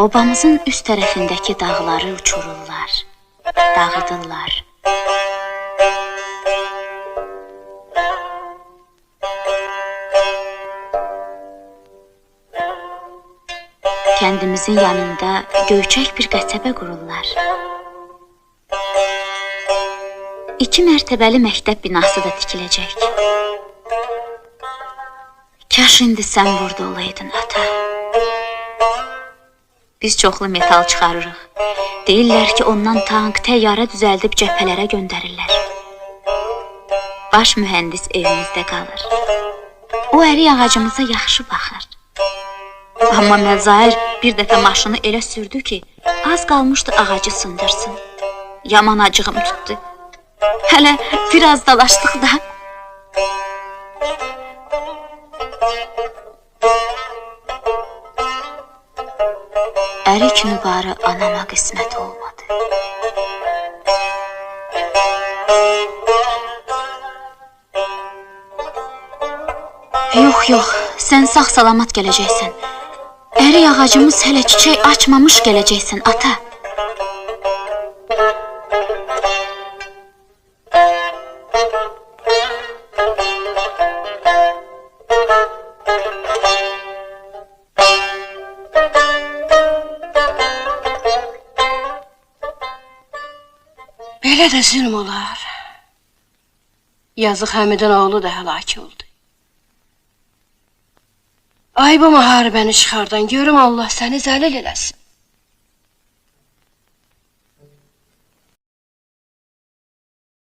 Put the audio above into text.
Obamızın üst tərəfindəki dağları uçururlar, dağıdırlar. Kəndimizin yanında göyçək bir qəsəbə qururlar. 2 mərtəbəli məktəb binası da tikiləcək. Kaş indi sən burada olaydın, ata. Biz çoxlu metal çıxarırıq. Deyirlər ki, ondan tank, təyyarə düzəldib cəbhələrə göndərirlər. Baş mühəndis evimizdə qalır. O ərik ağacımıza yaxşı baxır. Amma Məzahir bir dəfə maşını elə sürdü ki, az qalmışdı ağacı sındırsın. Yaman acığım tutdu. Hələ biraz dalaşdıq da. Ərik nübarı anama qismət olmadı. Yox, sən sağ-salamat gələcəksən. Ərik ağacımız hələ çiçək açmamış gələcəksən, ata. Belə də zülm olar. Yazıq Həmidin oğlu da həlak oldu. Ay bu müharibəni çıxardan görüm Allah səni zəlil eləsin.